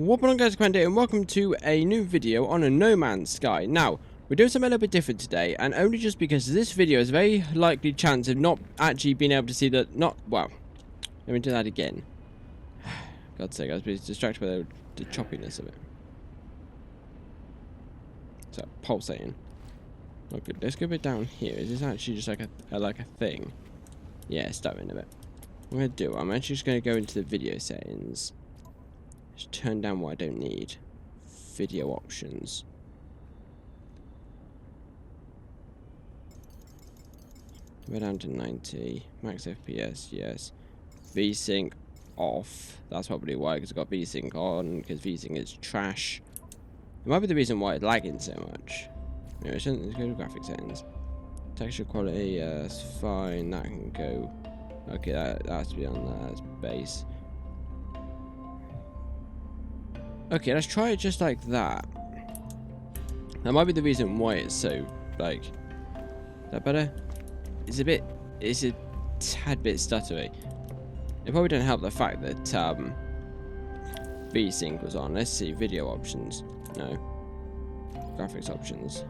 What on guys, Commander, and welcome to a new video on a No Man's Sky. Now, we're doing something a little bit different today, and only just because this video is a very likely chance of not actually being able to see the, well, let me do that again. God's sake, I was distracted by the choppiness of it. So, pulsating. Oh good, let's go a bit down here. Is this actually just like a thing? Yeah, it's starting a bit. What I'm going to do, I'm actually just going to go into the video settings. Just turn down what I don't need. Video options. We're down to 90. Max FPS, yes. VSync off. That's probably why, because I've got VSync on, because VSync is trash. It might be the reason why it's lagging so much. Anyway, let's go to graphic settings. Texture quality, that's fine. That can go. Okay, that has to be on there. That's base. Okay, let's try it just like that. That might be the reason why it's so, like... Is that better? It's a tad bit stuttery. It probably didn't help the fact that, VSync was on. Let's see, video options. No. Graphics options.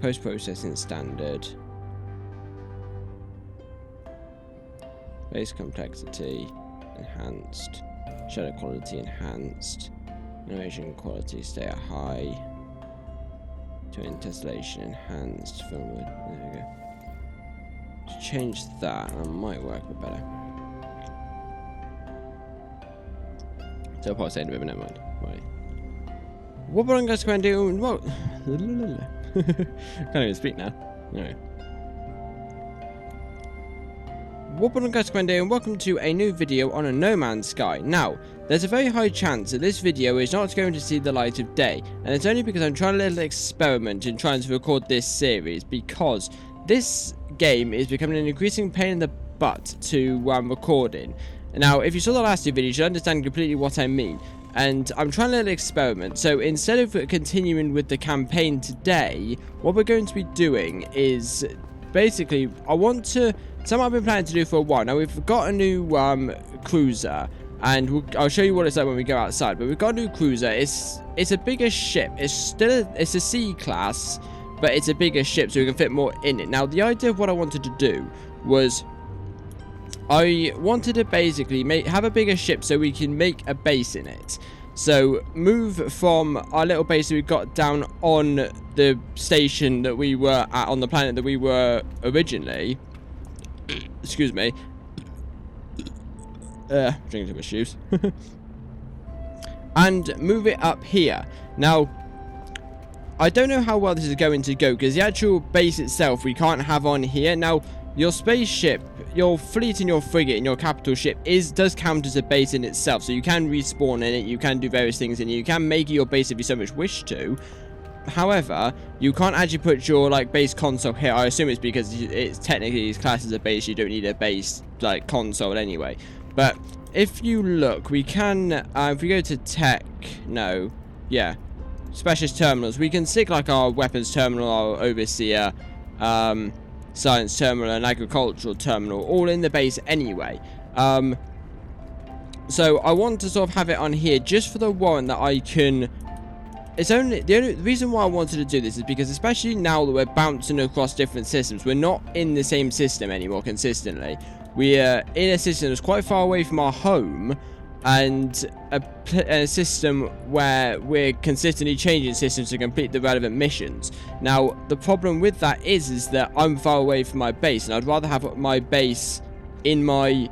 Post-processing standard. Base complexity enhanced, shadow quality enhanced, animation quality stay at high, twin tessellation enhanced, film wood, there we go. To change that, that might work a bit better. So I'll probably say in a bit, but never mind. Right. What am I going to do? What? Can't even speak now. Anyway. What on guys, Commander, and welcome to a new video on a No Man's Sky. Now, there's a very high chance that this video is not going to see the light of day, and it's only because I'm trying a little experiment in trying to record this series, because this game is becoming an increasing pain in the butt to recording. Now, if you saw the last two videos, you understand completely what I mean, and I'm trying a little experiment. So instead of continuing with the campaign today, what we're going to be doing is basically, I want to... Something I've been planning to do for a while. Now, we've got a new cruiser, and I'll show you what it's like when we go outside. But we've got a new cruiser. It's a bigger ship. It's a C class, but it's a bigger ship, so we can fit more in it. Now, the idea of what I wanted to do was I wanted to basically have a bigger ship so we can make a base in it. So, move from our little base that we got down on the station that we were at, on the planet that we were originally. Excuse me. Drinking too much juice. And move it up here. Now, I don't know how well this is going to go, because the actual base itself we can't have on here. Now, your spaceship, your fleet and your frigate and your capital ship does count as a base in itself. So you can respawn in it, you can do various things in it, you can make it your base if you so much wish to. However, you can't actually put your base console here. I assume it's because it's technically classed as a base. You don't need a base console anyway. But if you look, we can if we go to tech, specialist terminals, we can stick our weapons terminal, our overseer, science terminal, and agricultural terminal all in the base anyway. So I want to sort of have it on here just for the warrant that I can. The only reason why I wanted to do this is because, especially now that we're bouncing across different systems, we're not in the same system anymore consistently. We're in a system that's quite far away from our home, and a system where we're consistently changing systems to complete the relevant missions. Now, the problem with that is that I'm far away from my base, and I'd rather have my base in my,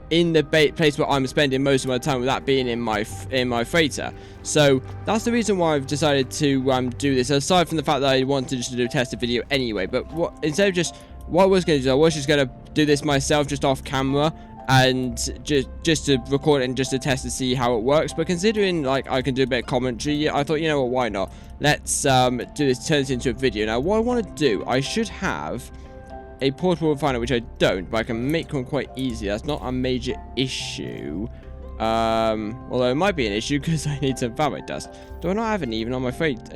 in the place where I'm spending most of my time, with that being in my freighter. So that's the reason why I've decided to do this. Aside from the fact that I wanted just to do a test video anyway, but instead of just what I was going to do, I was just going to do this myself just off camera and just to record it and just to test to see how it works. But considering I can do a bit of commentary, I thought, you know what, why not? Let's do this, turn this into a video. Now, what I want to do, I should have a portable refiner, which I don't, but I can make one quite easy. That's not a major issue. Although it might be an issue because I need some fabric dust. Do I not have any even on my freighter?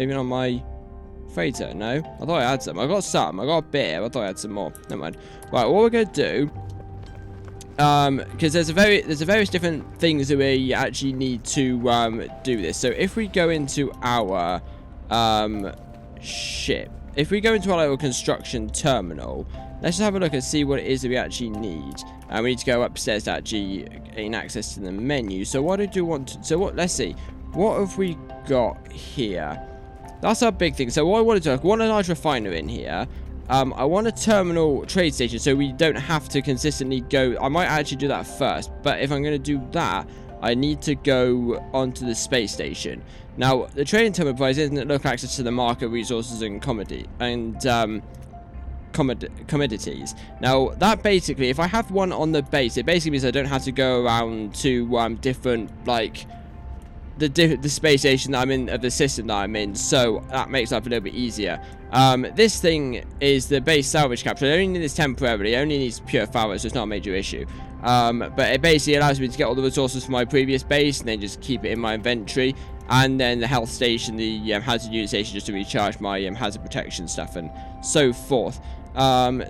No? I thought I had some. I got some. I got a bit. I thought I had some more. Never mind. Right, what we're going to do because there's various different things that we actually need to do this. So if we go into our ship, if we go into our little construction terminal, let's just have a look and see what it is that we actually need. We need to go upstairs to actually gain access to the menu. So what do we want to, so what, let's see, what have we got here? That's our big thing. So what I want to do, I want a large refiner in here. I want a terminal trade station so we don't have to consistently go. I might actually do that first, but if I'm going to do that, I need to go onto the space station. Now, the trading terminal provides instant local access to the market resources and commodities. Now, that basically, if I have one on the base, it basically means I don't have to go around to different, like, the space station that I'm in, of the system that I'm in, so that makes life a little bit easier. This thing is the base salvage capture. I only need this temporarily. It only needs pure power, so it's not a major issue. But it basically allows me to get all the resources from my previous base and then just keep it in my inventory. And then the health station, the hazard unit station, just to recharge my hazard protection stuff and so forth.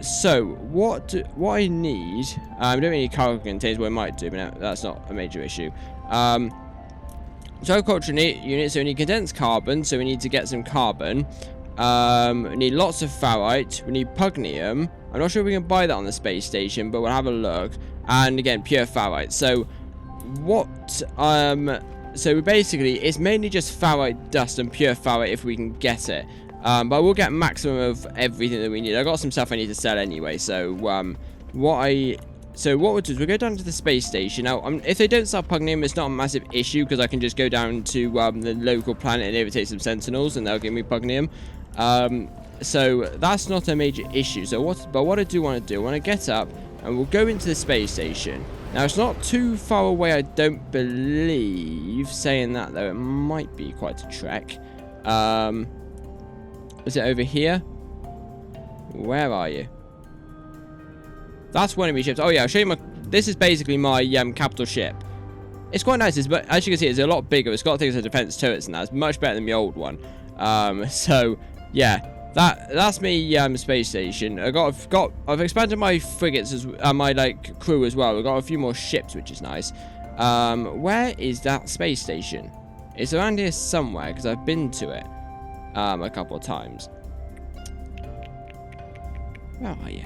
So what I need, I don't need cargo containers. What I might do, but no, that's not a major issue. So agricultural units, so we need condensed carbon, so we need to get some carbon. We need lots of ferrite, we need pugnium. I'm not sure if we can buy that on the space station, but we'll have a look. And again, pure ferrite. So what, so basically, it's mainly just ferrite dust and pure ferrite if we can get it. But we'll get maximum of everything that we need. I got some stuff I need to sell anyway, so what we'll do is we'll go down to the space station. Now, if they don't sell pugnium, it's not a massive issue because I can just go down to the local planet and irritate some sentinels, and they'll give me pugnium. So that's not a major issue. So what I do want to do, I want to get up and we'll go into the space station. Now, it's not too far away, I don't believe. Saying that though, it might be quite a trek. Is it over here? Where are you? That's one of my ships. Oh yeah, I'll show you my... This is basically my capital ship. It's quite nice, but as you can see, it's a lot bigger. It's got things like defense turrets and that. It's much better than the old one. So yeah, that's me space station. I've expanded my frigates as my like crew as well. We've got a few more ships, which is nice. Where is that space station? It's around here somewhere because I've been to it a couple of times. Where are you?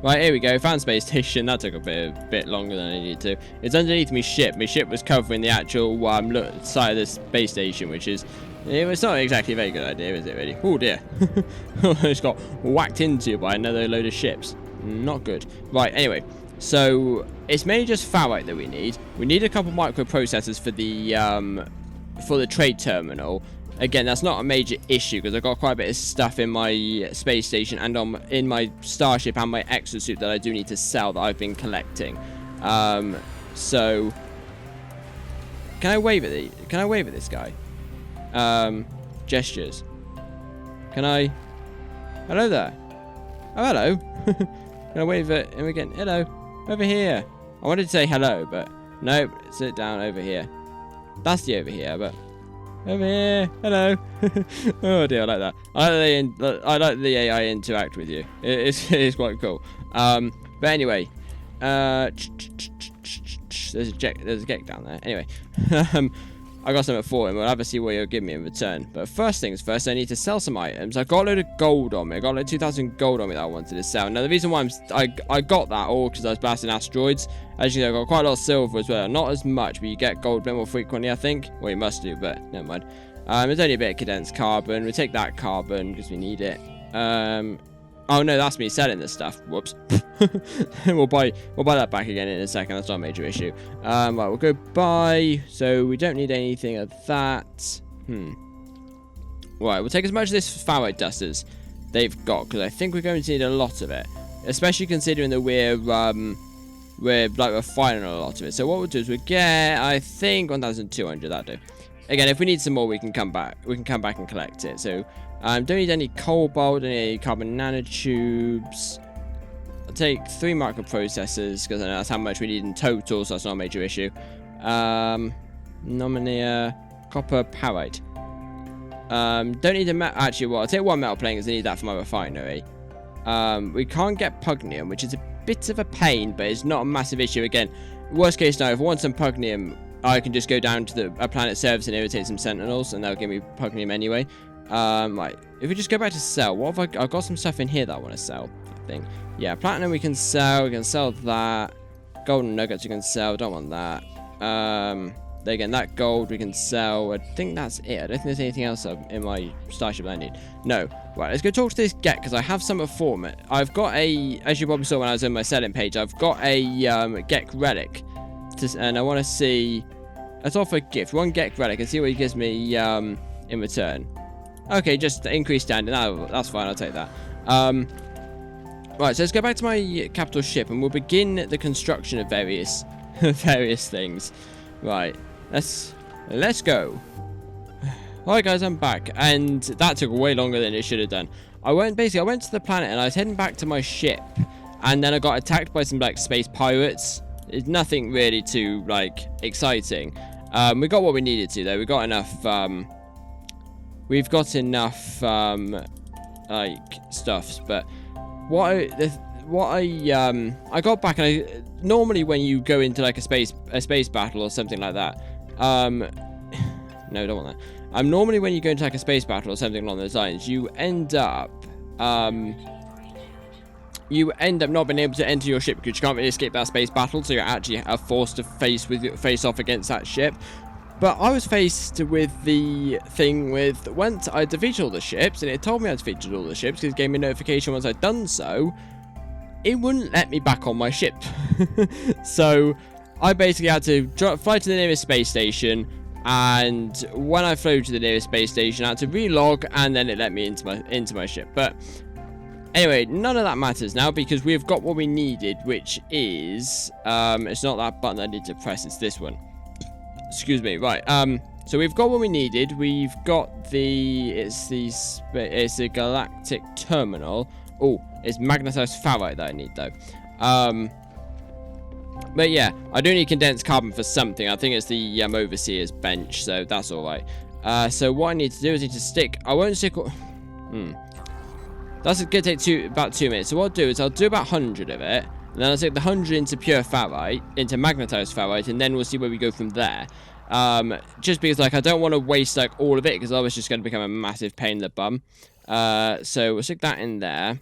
Right, here we go. Found space station. That took a bit longer than I needed to. It's underneath my ship. My ship was covering the actual side of the space station, which is... It's not exactly a very good idea, is it, really? Oh, dear. It's got whacked into by another load of ships. Not good. Right, anyway. So, it's mainly just ferrite that we need. We need a couple microprocessors for the trade terminal. Again, that's not a major issue because I've got quite a bit of stuff in my space station and in my starship and my exosuit that I do need to sell that I've been collecting. So can I wave at this guy? Gestures. Can I? Hello there. Oh, hello. Can I wave at him again? Hello. Over here. I wanted to say hello, but no. Sit down over here. That's the over here, but. Over here, hello. Oh dear, I like that. I like the AI interact with you. It is quite cool. But anyway, there's a Gek down there. Anyway, I got something for him. We'll have to see what he'll give me in return. But first things first, I need to sell some items. I got a load of gold on me. I got like 2,000 gold on me that I wanted to sell. Now the reason why I got that all because I was blasting asteroids. As you know, I got quite a lot of silver as well. Not as much, but you get gold a bit more frequently, I think. Well, you must do, but never mind. There's only a bit of condensed carbon. We'll take that carbon because we need it. Oh no, that's me selling this stuff. Whoops. we'll buy that back again in a second. That's not a major issue. Right, we'll go buy. So we don't need anything of that. Right, we'll take as much of this ferrite dust as they've got because I think we're going to need a lot of it, especially considering that we're refining a lot of it. So what we'll do is we'll get, I think, 1,200. That'll do. Again, if we need some more, we can come back. We can come back and collect it. So, don't need any cobalt, don't need any carbon nanotubes. I'll take 3 microprocessors because I know that's how much we need in total, so that's not a major issue. Nominia, copper, pyrite. Don't need a actually, well, I'll take 1 metal plate because I need that for my refinery. We can't get pugnium, which is a bit of a pain, but it's not a massive issue. Again, worst case scenario, if I want some Pugnium, I can just go down to a planet service and irritate some Sentinels, and they'll give me Pugnium anyway. Right, if we just go back to sell, what have I've got some stuff in here that I want to sell, I think. Yeah, Platinum we can sell that. Golden Nuggets we can sell, don't want that. Again, that gold we can sell. I think that's it. I don't think there's anything else in my starship that I need. No. Right, let's go talk to this Gek, because I have some for it. I've got as you probably saw when I was on my selling page, I've got a Gek relic. And I want to see... Let's offer a gift. One Gek relic and see what he gives me in return. Okay, just increase standard. No, that's fine, I'll take that. Right, so let's go back to my capital ship, and we'll begin the construction of various things. Right. Let's go. Alright guys, I'm back, and that took way longer than it should have done. I went to the planet and I was heading back to my ship, and then I got attacked by some like space pirates. It's nothing really too like exciting. We got what we needed to though. We've got enough like stuffs, but I got back, and normally when you go into like a space battle or something like that, no, don't want that. Normally when you go into like a space battle or something along those lines, you end up not being able to enter your ship because you can't really escape that space battle, so you're actually forced to face off against that ship. But I was faced with the thing with once I defeated all the ships, and it told me I defeated all the ships because it gave me a notification once I'd done so. It wouldn't let me back on my ship. So I basically had to fly to the nearest space station, and when I flew to the nearest space station, I had to relog, and then it let me into my ship. But anyway, none of that matters now because we've got what we needed, which is it's not that button I need to press, it's this one. Excuse me. Right. So we've got what we needed. We've got it's the galactic terminal. Oh, it's magnetized ferrite that I need though. But yeah, I do need condensed carbon for something. I think it's the overseer's bench, so that's all right. So what I need to do is I won't stick. That's gonna take about 2 minutes. So what I'll do is I'll do about 100 of it, and then I'll take the 100 into pure ferrite, into magnetized ferrite, and then we'll see where we go from there. Just because like I don't want to waste like all of it, because otherwise it's just going to become a massive pain in the bum. So we'll stick that in there.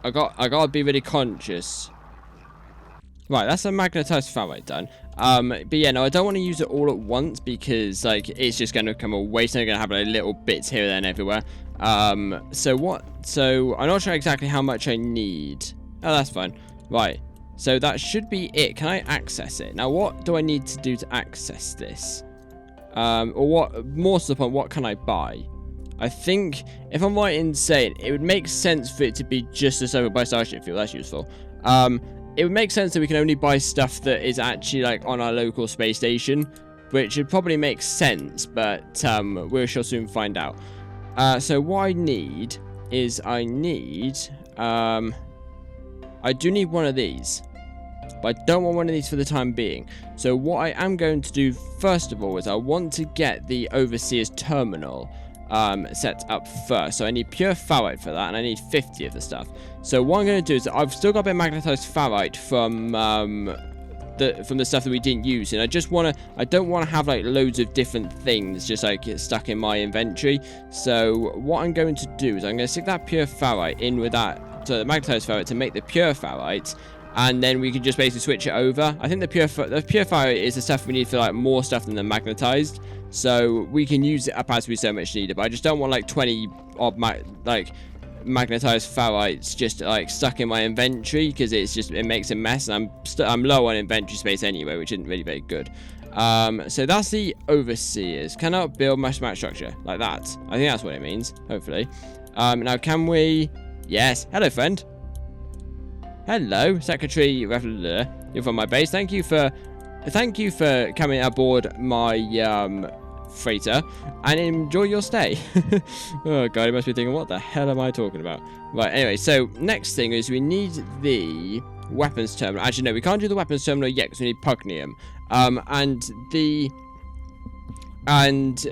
I gotta be really conscious. Right, that's a magnetized ferrite done. But yeah, no, I don't want to use it all at once because like it's just going to become a waste, and I'm going to have like little bits here, there, and everywhere. So I'm not sure exactly how much I need. Oh, that's fine. Right, so that should be it. Can I access it? Now, what do I need to do to access this? Or what, more to the point, what can I buy? I think, if I'm right in saying, it would make sense for it to be just a server by Starship Fuel. That's useful. It would make sense that we can only buy stuff that is actually like on our local space station, which would probably make sense, but we shall soon find out. So what I need is I do need one of these, but I don't want one of these for the time being. So what I am going to do first of all is I want to get the Overseer's terminal set up first. So I need pure ferrite for that, and I need 50 of the stuff. So what I'm going to do is I've still got a bit of magnetized ferrite from the stuff that we didn't use, and I don't want to have like loads of different things just like get stuck in my inventory. So what I'm going to do is I'm going to stick that pure ferrite in with that, so the magnetized ferrite, to make the pure ferrite, and then we can just basically switch it over. I think the pure ferrite is the stuff we need for like more stuff than the magnetized, so we can use it up as we so much needed. But I just don't want like 20 odd magnetized ferrites just like stuck in my inventory, because it makes a mess, and I'm low on inventory space anyway, which isn't really very good. So that's the Overseers. Cannot build mass match structure like that. I think that's what it means, hopefully. Now can we... Yes, hello friend. Hello, Secretary. You're from my base. Thank you for coming aboard my freighter, and enjoy your stay. Oh god, you must be thinking, what the hell am I talking about? Right, anyway, so next thing is we need the weapons terminal. Actually, no, we can't do the weapons terminal yet because we need Pugnium. And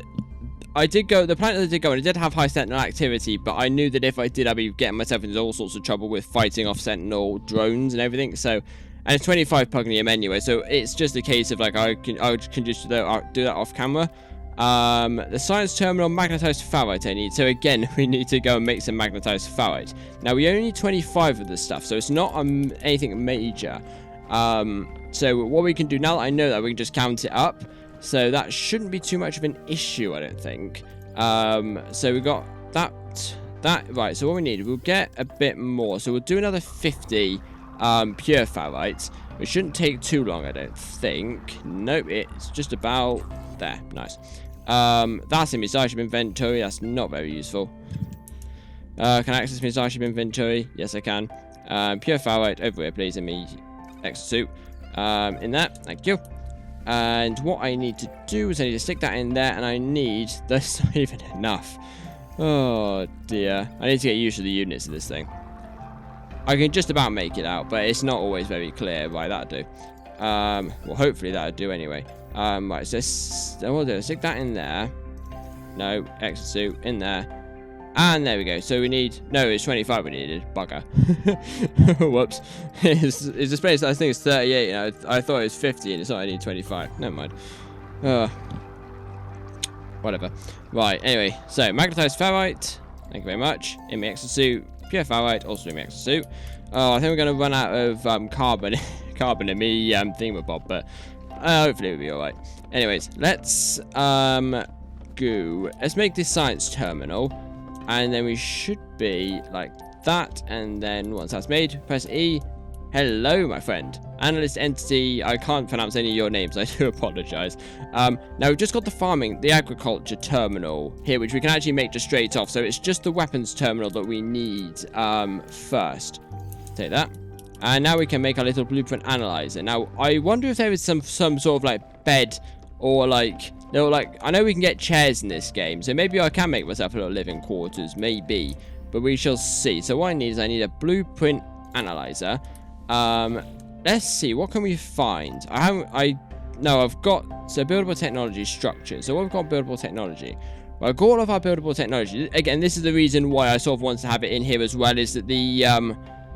I did go, the planet that I did go, and it did have high Sentinel activity, but I knew that if I did, I'd be getting myself into all sorts of trouble with fighting off Sentinel drones and everything, so, and it's 25 Pugnium anyway, so it's just a case of, like, I can just do that off camera. The science terminal magnetized ferrite I need, so again, we need to go and make some magnetized ferrite. Now, we only need 25 of this stuff, so it's not anything major. So what we can do, now that I know that, we can just count it up. So that shouldn't be too much of an issue, I don't think. So we got that, right, so what we need, we'll get a bit more. So we'll do another 50 pure ferrites. It shouldn't take too long, I don't think. Nope, it's just about there. Nice. That's in my Starship inventory. That's not very useful. Can I access my Starship inventory? Yes, I can. Pure ferrite over here, please, in my exosuit. In that, thank you. And what I need to do is I need to stick that in there, and I need... That's not even enough. Oh, dear. I need to get used to the units of this thing. I can just about make it out, but it's not always very clear. Right, that'll do. Well, hopefully that'll do anyway. Right, so we'll do. Stick that in there. No, exosuit in there. And there we go. So we need... No, it's 25 we needed. Bugger. Whoops. It's the space. I think it's 38. You know, I thought it was 50 and it's not. I need 25. Never mind. Whatever. Right, anyway. So, magnetized ferrite. Thank you very much. In my exosuit. Pure ferrite. Also in my exosuit. Oh, I think we're going to run out of carbon. Carbon in me thingamabob. But hopefully it'll be alright. Anyways, let's go. Let's make this science terminal. And then we should be like that. And then once that's made, press E. Hello, my friend. Analyst entity. I can't pronounce any of your names. I do apologize. Now, we've just got the agriculture terminal here, which we can actually make just straight off. So it's just the weapons terminal that we need first. Take that. And now we can make our little blueprint analyzer. Now, I wonder if there is some sort of like bed or like... No, like, I know we can get chairs in this game, so maybe I can make myself a little living quarters, maybe. But we shall see. So what I need is I need a blueprint analyzer. Let's see, what can we find? I've got, so buildable technology structure. So what we've got buildable technology. Well, I've got all of our buildable technology. Again, this is the reason why I sort of want to have it in here as well, is that the,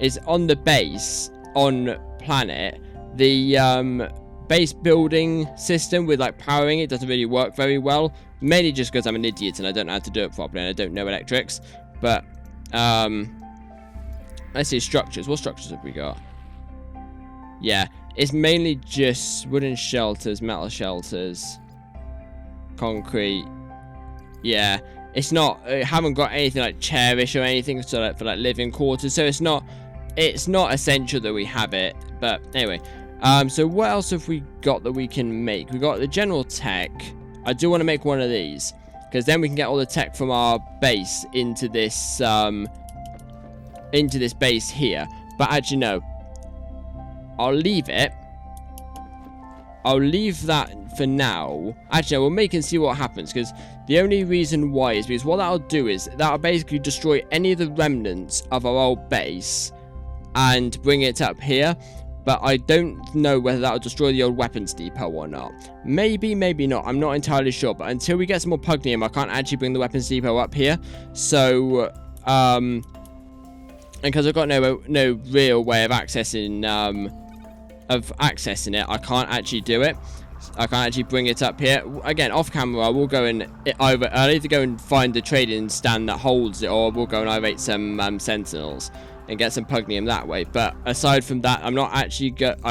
is on the base, on planet, the, base building system with like powering it doesn't really work very well, mainly just because I'm an idiot and I don't know how to do it properly and I don't know electrics. But let's see, structures. What structures have we got? Yeah, it's mainly just wooden shelters, metal shelters, concrete. Yeah, it's not, I haven't got anything like chairish or anything so like for like living quarters, so it's not essential that we have it. But anyway, so what else have we got that we can make? We got the general tech. I do want to make one of these, because then we can get all the tech from our base into this base here. But actually, no. I'll leave it. I'll leave that for now. Actually, we'll make and see what happens, because the only reason why is because what that'll do is that'll basically destroy any of the remnants of our old base and bring it up here. But I don't know whether that will destroy the old weapons depot or not. Maybe, maybe not. I'm not entirely sure. But until we get some more Pugnium, I can't actually bring the weapons depot up here. So, and because I've got no real way of accessing it, I can't actually do it. I can't actually bring it up here. Again, off camera, I will go and I'll either go and find the trading stand that holds it, or we'll go and irate some sentinels and get some Pugnium that way. But aside from that, I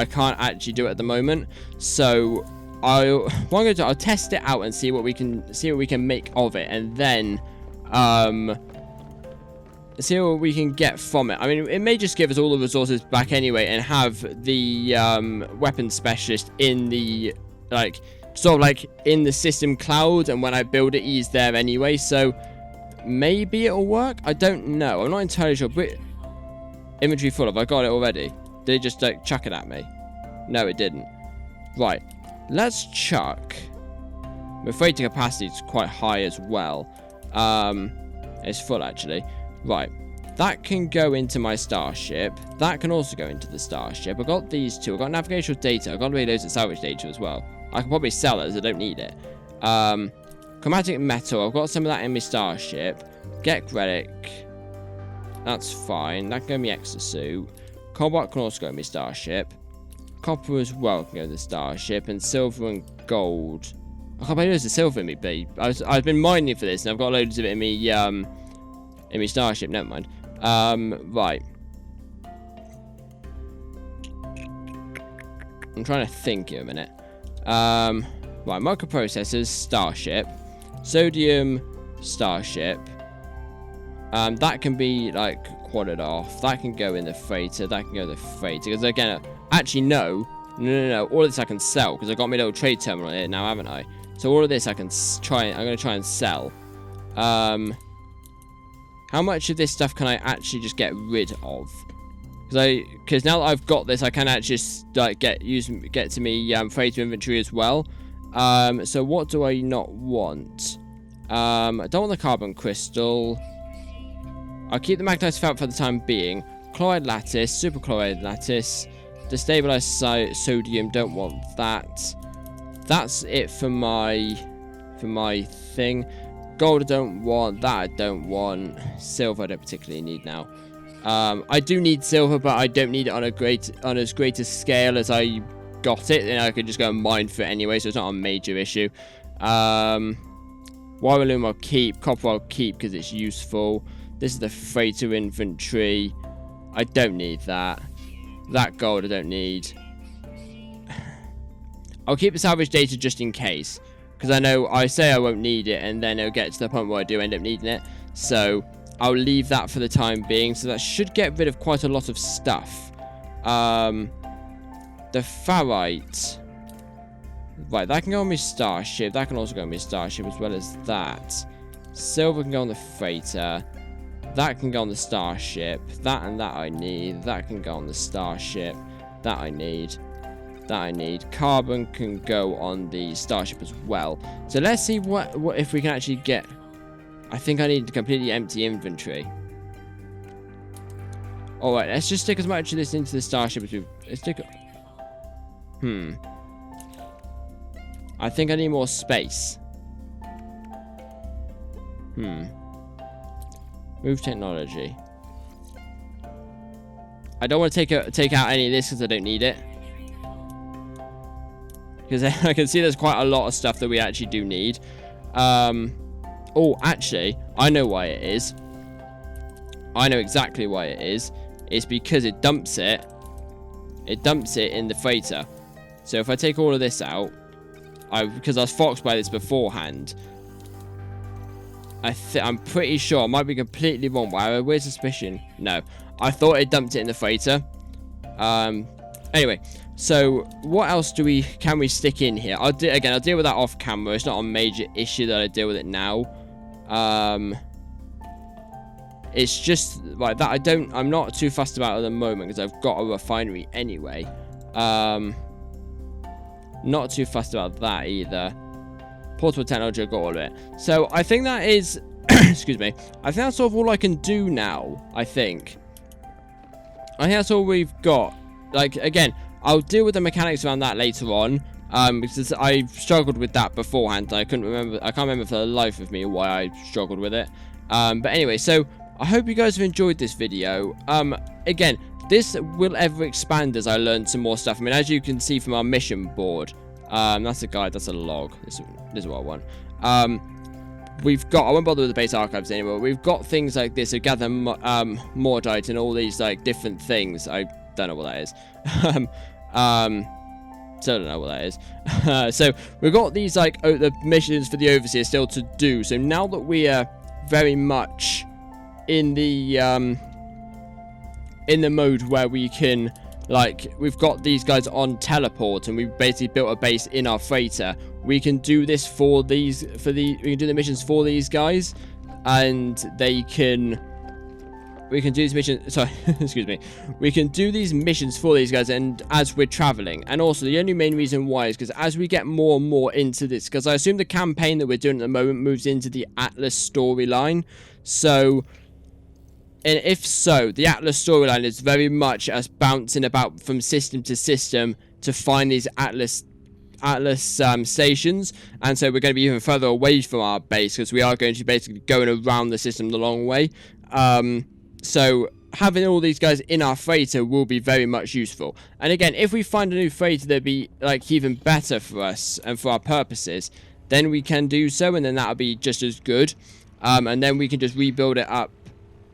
can't actually do it at the moment. So what I'm going to do, I'll test it out and see what we can make of it, and then see what we can get from it. I mean, it may just give us all the resources back anyway, and have the weapons specialist in the sort of like in the system cloud, and when I build it, he's there anyway. So maybe it'll work. I don't know. I'm not entirely sure. But inventory full. Have I got it already? Did it just like chuck it at me? No, it didn't. Right. Let's chuck. I'm afraid the capacity is quite high as well. It's full actually. Right. That can go into my starship. That can also go into the starship. I've got these two. I've got navigational data. I've got loads of salvage data as well. I can probably sell it as I don't need it. Chromatic metal. I've got some of that in my starship. Get relic. That's fine. That can go in my exosuit. Cobalt can also go in my starship. Copper as well can go in the starship. And silver and gold. I can't believe there's a silver in me, babe. I've been mining for this, and I've got loads of it in my starship. Never mind. Right. I'm trying to think here a minute. Right, microprocessors, starship. Sodium, starship. That can be, like, quadded off. That can go in the freighter. That can go in the freighter. Because, again, actually, no. All of this I can sell. Because I've got my little trade terminal here now, haven't I? So all of this I can try. I'm going to try and sell. How much of this stuff can I actually just get rid of? Because now that I've got this, I can actually just like get to me freighter inventory as well. So what do I not want? I don't want the carbon crystal. I'll keep the magnetite felt for the time being. Chloride lattice, superchloride lattice, destabilized sodium. Don't want that. That's it for my thing. Gold I don't want. That I don't want. Silver I don't particularly need now. I do need silver, but I don't need it on as great a scale as I got it. And I could just go and mine for it anyway, so it's not a major issue. Wire loom I'll keep. Copper I'll keep because it's useful. This is the freighter inventory. I don't need that. That gold I don't need. I'll keep the salvage data just in case. Because I know I say I won't need it, and then it'll get to the point where I do end up needing it. So I'll leave that for the time being. So that should get rid of quite a lot of stuff. The ferrite. Right, that can go on my starship. That can also go on my starship as well as that. Silver can go on the freighter. That can go on the starship. That and that I need. That can go on the starship. That I need. That I need. Carbon can go on the starship as well. So let's see what if we can actually get. I think I need to completely empty inventory. Alright, let's just stick as much of this into the starship as we. Let's stick. I think I need more space. Move technology. I don't want to take out any of this because I don't need it. Because I can see there's quite a lot of stuff that we actually do need. Oh, actually, I know why it is. I know exactly why it is. It's because it dumps it. It dumps it in the freighter. So if I take all of this out, because I was foxed by this beforehand, I'm pretty sure, I might be completely wrong, but I have a weird suspicion. No, I thought it dumped it in the freighter. Anyway, so what else can we stick in here? I'll deal with that off camera. It's not a major issue that I deal with it now. It's just like that. I'm not too fussed about it at the moment because I've got a refinery anyway. Not too fussed about that either. Portable technology, I've got all of it. So I think that is, excuse me. I think that's sort of all I can do now. I think that's all we've got. Like, again, I'll deal with the mechanics around that later on. Because I struggled with that beforehand. I can't remember for the life of me why I struggled with it. But anyway, so I hope you guys have enjoyed this video. Again, this will ever expand as I learn some more stuff. I mean, as you can see from our mission board, that's a guide, that's a log. This is what I want. We've got, I won't bother with the base archives anymore. We've got things like this, so gather mordite and all these like different things. I don't know what that is. Still don't know what that is. So we've got these like the missions for the overseer still to do. So now that we are very much in the mode where we can, like, we've got these guys on teleport and we've basically built a base in our freighter. We can do this we can do the missions for these guys, and we can do these missions, sorry, excuse me. We can do these missions for these guys and as we're traveling. And also, the only main reason why is because as we get more and more into this, because I assume the campaign that we're doing at the moment moves into the Atlas storyline. So, and if so, the Atlas storyline is very much us bouncing about from system to system to find these Atlas Atlas stations, and so we're going to be even further away from our base because we are going to be basically going around the system the long way. So having all these guys in our freighter will be very much useful. And again, if we find a new freighter that'd be like even better for us and for our purposes, then we can do so, and then that'll be just as good. And then we can just rebuild it up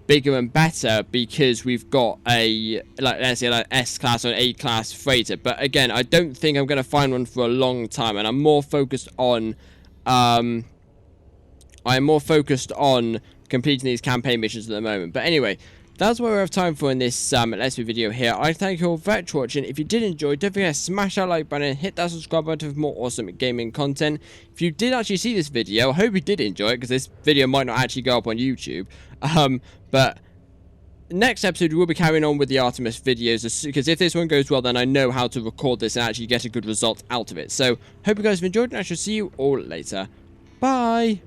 bigger and better because we've got a, like, let's say like S-class or an A-class freighter. But again, I don't think I'm going to find one for a long time, and I'm more focused on completing these campaign missions at the moment. But anyway, that's what we have time for in this Let's Play video here. I thank you all very much for watching. If you did enjoy, don't forget to smash that like button and hit that subscribe button for more awesome gaming content. If you did actually see this video, I hope you did enjoy it, because this video might not actually go up on YouTube. But next episode we'll be carrying on with the Artemis videos, because if this one goes well, then I know how to record this and actually get a good result out of it. So hope you guys have enjoyed, and I shall see you all later. Bye!